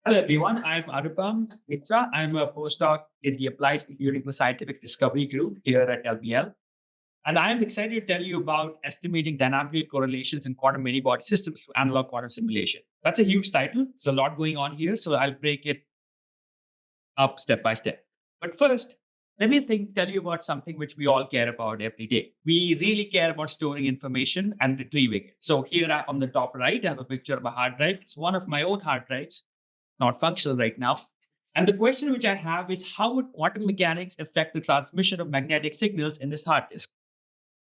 Hello, everyone. I'm Anupam Mitra. I'm a postdoc in the Applied Computing for Scientific Discovery group here at LBL. And I'm excited to tell you about estimating dynamical correlations in quantum many-body systems through analog quantum simulation. That's a huge title. There's a lot going on here, so I'll break it up step by step. But first, let me tell you about something which we all care about every day. We really care about storing information and retrieving it. So here on the top right, I have a picture of a hard drive. It's one of my own hard drives, not functional right now. And the question which I have is, how would quantum mechanics affect the transmission of magnetic signals in this hard disk?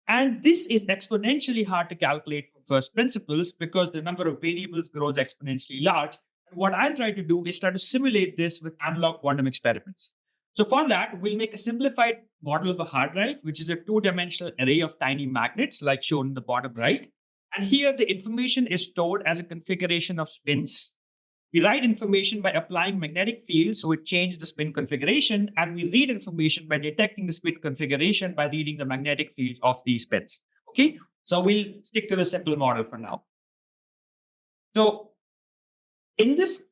And this is exponentially hard to calculate from first principles because the number of variables grows exponentially large. And what I'll try to do is try to simulate this with analog quantum experiments. So for that, we'll make a simplified model of a hard drive, which is a two-dimensional array of tiny magnets, like shown in the bottom right. And here the information is stored as a configuration of spins. We write information by applying magnetic fields, so it changes the spin configuration, and we read information by detecting the spin configuration by reading the magnetic field of these spins. Okay, so we'll stick to the simple model for now. So in this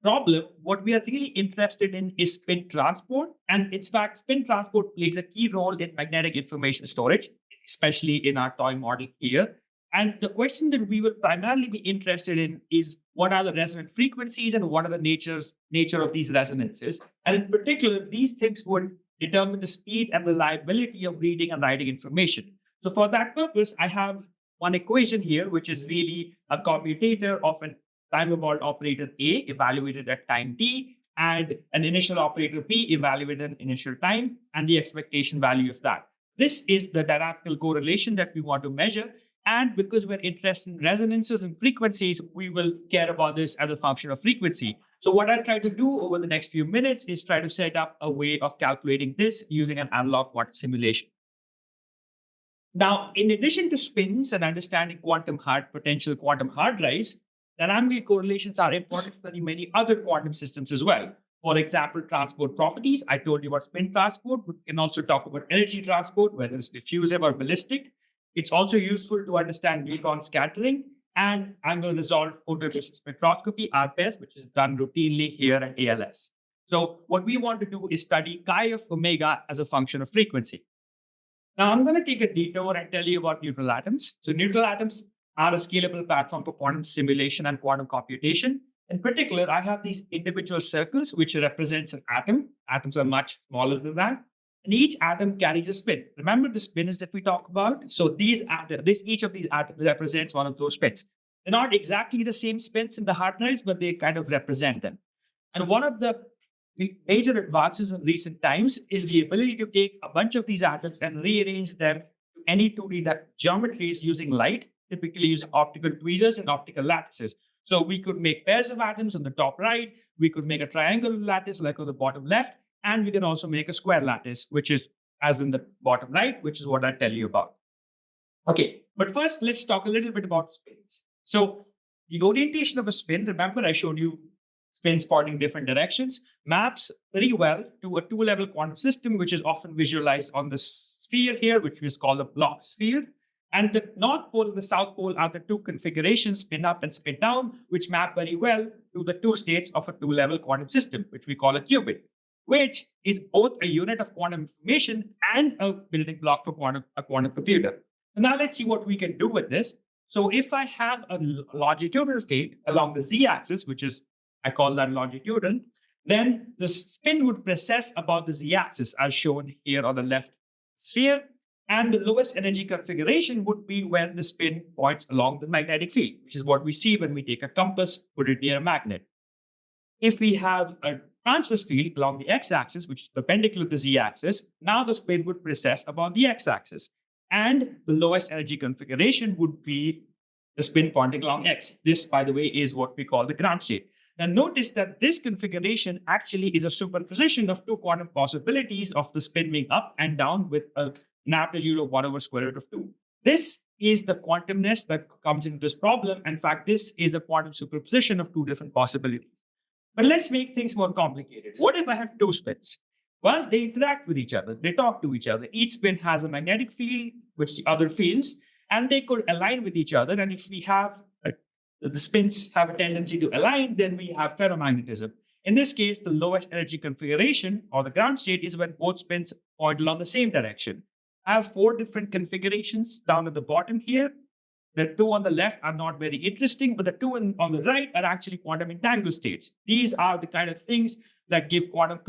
problem, what we are really interested in is spin transport. And in fact, spin transport plays a key role in magnetic information storage, especially in our toy model here. And the question that we will primarily be interested in is, what are the resonant frequencies and what are the nature of these resonances? And in particular, these things would determine the speed and reliability of reading and writing information. So for that purpose, I have one equation here, which is really a commutator of an time evolved operator A evaluated at time t and an initial operator P evaluated at initial time and the expectation value of that. This is the dynamical correlation that we want to measure. And because we're interested in resonances and frequencies, we will care about this as a function of frequency. So what I'll try to do over the next few minutes is try to set up a way of calculating this using an analog quantum simulation. Now, in addition to spins and understanding potential quantum hard drives, dynamical correlations are important for many other quantum systems as well. For example, transport properties. I told you about spin transport. We can also talk about energy transport, whether it's diffusive or ballistic. It's also useful to understand gluon scattering and angle resolved photoemission spectroscopy, RPS, which is done routinely here at ALS. So what we want to do is study chi of omega as a function of frequency. Now I'm going to take a detour and tell you about neutral atoms. So neutral atoms are a scalable platform for quantum simulation and quantum computation. In particular, I have these individual circles, which represents an atom. Atoms are much smaller than that. And each atom carries a spin. Remember the spins that we talk about? So each of these atoms represents one of those spins. They're not exactly the same spins in the hard drives, but they kind of represent them. And one of the major advances in recent times is the ability to take a bunch of these atoms and rearrange them to any 2D geometries using light, typically using optical tweezers and optical lattices. So we could make pairs of atoms on the top right. We could make a triangular lattice like on the bottom left. And we can also make a square lattice, which is as in the bottom right, which is what I'll tell you about. Okay, but first, let's talk a little bit about spins. So the orientation of a spin, remember I showed you spins pointing different directions, maps very well to a two-level quantum system, which is often visualized on the sphere here, which is called a Bloch sphere. And the North Pole and the South Pole are the two configurations, spin up and spin down, which map very well to the two states of a two-level quantum system, which we call a qubit, which is both a unit of quantum information and a building block for a quantum computer. So now let's see what we can do with this. So if I have a longitudinal field along the z-axis, which is, I call that longitudinal, then the spin would precess about the z-axis as shown here on the left sphere. And the lowest energy configuration would be when the spin points along the magnetic field, which is what we see when we take a compass, put it near a magnet. If we have a transverse field along the x-axis, which is perpendicular to the z-axis, now the spin would precess about the x-axis. And the lowest energy configuration would be the spin pointing along x. This, by the way, is what we call the ground state. Now notice that this configuration actually is a superposition of two quantum possibilities of the spin being up and down with an amplitude of 1 over square root of 2. This is the quantumness that comes into this problem. In fact, this is a quantum superposition of two different possibilities. But let's make things more complicated. What if I have two spins? Well, they interact with each other. They talk to each other. Each spin has a magnetic field, which the other feels, and they could align with each other. And if we have a the spins have a tendency to align, then we have ferromagnetism. In this case, the lowest energy configuration or the ground state is when both spins point along the same direction. I have 4 different configurations down at the bottom here. The 2 on the left are not very interesting, but the 2 on the right are actually quantum entangled states. These are the kind of things that give quantum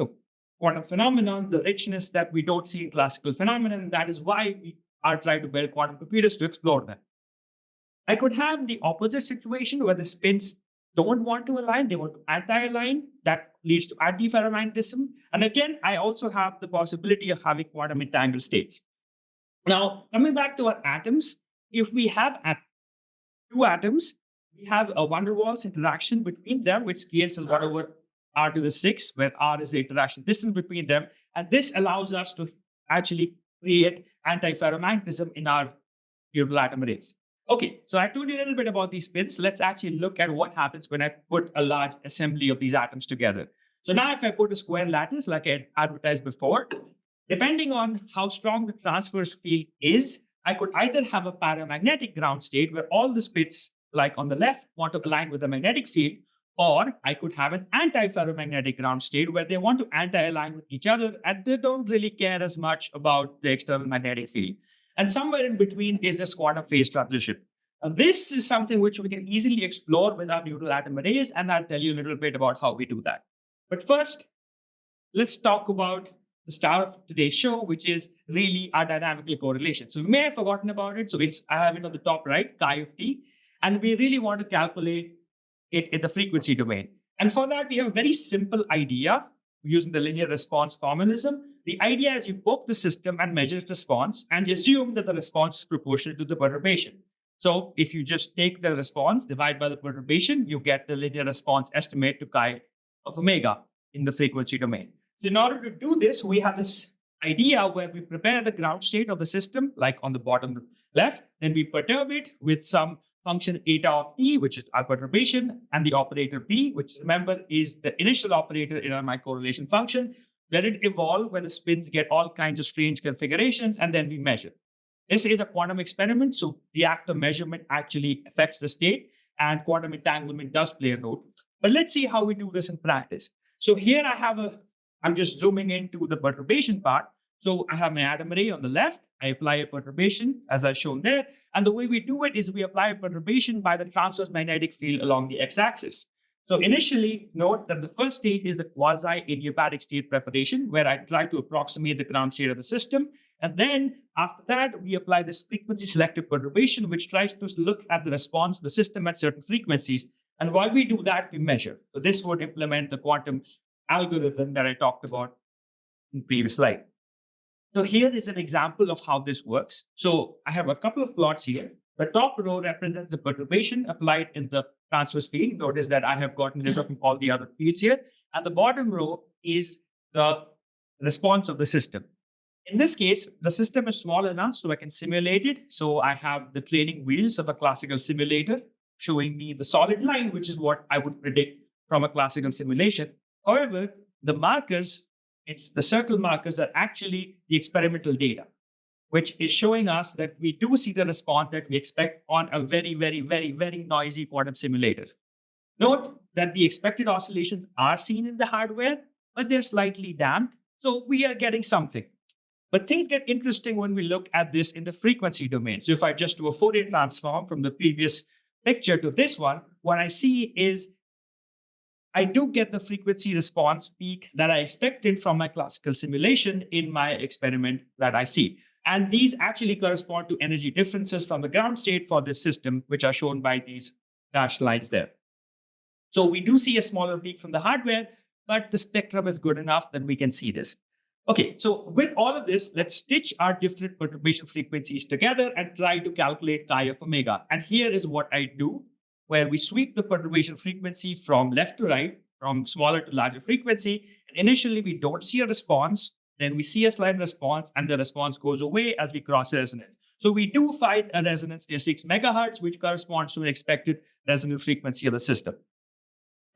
phenomenon the richness that we don't see in classical phenomena, and that is why we are trying to build quantum computers to explore them. I could have the opposite situation where the spins don't want to align, they want to anti-align. That leads to antiferromagnetism. And again, I also have the possibility of having quantum entangled states. Now, coming back to our atoms, if we have 2 atoms, we have a van der Waals interaction between them, which scales a lot over r to the 6, where r is the interaction distance between them. And this allows us to actually create antiferromagnetism in our neutral atom arrays. Okay, so I told you a little bit about these spins. Let's actually look at what happens when I put a large assembly of these atoms together. So now if I put a square lattice like I advertised before, depending on how strong the transverse field is, I could either have a paramagnetic ground state where all the spins, like on the left, want to align with the magnetic field, or I could have an anti-ferromagnetic ground state where they want to anti-align with each other and they don't really care as much about the external magnetic field. And somewhere in between is this quantum phase transition. And this is something which we can easily explore with our neutral atom arrays, and I'll tell you a little bit about how we do that. But first, let's talk about the star of today's show, which is really our dynamical correlation. So we may have forgotten about it. So I have it on the top right, chi of t, and we really want to calculate it in the frequency domain. And for that, we have a very simple idea using the linear response formalism. The idea is you poke the system and measure its response and you assume that the response is proportional to the perturbation. So if you just take the response, divide by the perturbation, you get the linear response estimate to chi of omega in the frequency domain. So in order to do this, we have this idea where we prepare the ground state of the system, like on the bottom left, then we perturb it with some function eta of t, which is our perturbation, and the operator b, which remember is the initial operator in our correlation function. Let it evolve when the spins get all kinds of strange configurations, and then we measure. This is a quantum experiment, so the act of measurement actually affects the state, and quantum entanglement does play a role. But let's see how we do this in practice. So here I'm just zooming into the perturbation part. So I have my atom array on the left. I apply a perturbation as I've shown there. And the way we do it is we apply a perturbation by the transverse magnetic field along the x-axis. So initially, note that the first stage is the quasi-adiabatic state preparation, where I try to approximate the ground state of the system. And then after that, we apply this frequency selective perturbation, which tries to look at the response of the system at certain frequencies. And while we do that, we measure. So this would implement the quantum algorithm that I talked about in the previous slide. So here is an example of how this works. So I have a couple of plots here. The top row represents the perturbation applied in the transverse field. Notice that I have gotten rid of all the other fields here. And the bottom row is the response of the system. In this case, the system is small enough so I can simulate it. So I have the training wheels of a classical simulator showing me the solid line, which is what I would predict from a classical simulation. However, the markers, it's the circle markers, are actually the experimental data, which is showing us that we do see the response that we expect on a very, very, very, very noisy quantum simulator. Note that the expected oscillations are seen in the hardware, but they're slightly damped. So we are getting something. But things get interesting when we look at this in the frequency domain. So if I just do a Fourier transform from the previous picture to this one, what I see is I do get the frequency response peak that I expected from my classical simulation in my experiment that I see. And these actually correspond to energy differences from the ground state for this system, which are shown by these dashed lines there. So we do see a smaller peak from the hardware, but the spectrum is good enough that we can see this. Okay, so with all of this, let's stitch our different perturbation frequencies together and try to calculate chi of omega. And here is what I do, where we sweep the perturbation frequency from left to right, from smaller to larger frequency. And initially, we don't see a response. Then we see a slight response, and the response goes away as we cross resonance. So we do find a resonance near 6 megahertz, which corresponds to an expected resonant frequency of the system.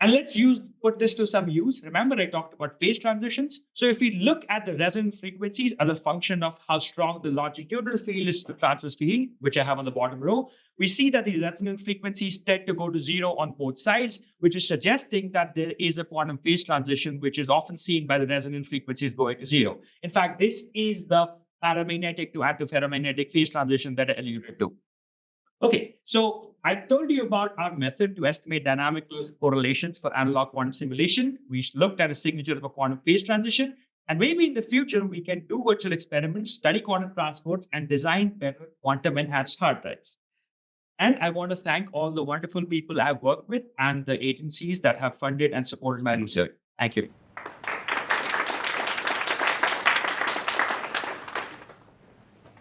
And let's put this to some use. Remember, I talked about phase transitions. So if we look at the resonance frequencies as a function of how strong the longitudinal field is to the transverse field, which I have on the bottom row, we see that the resonance frequencies tend to go to zero on both sides, which is suggesting that there is a quantum phase transition, which is often seen by the resonance frequencies going to zero. In fact, this is the paramagnetic to antiferromagnetic phase transition that I alluded to. Okay, so I told you about our method to estimate dynamical correlations for analog quantum simulation. We looked at a signature of a quantum phase transition, and maybe in the future we can do virtual experiments, study quantum transports, and design better quantum enhanced hard drives. And I want to thank all the wonderful people I've worked with and the agencies that have funded and supported my research. Thank you.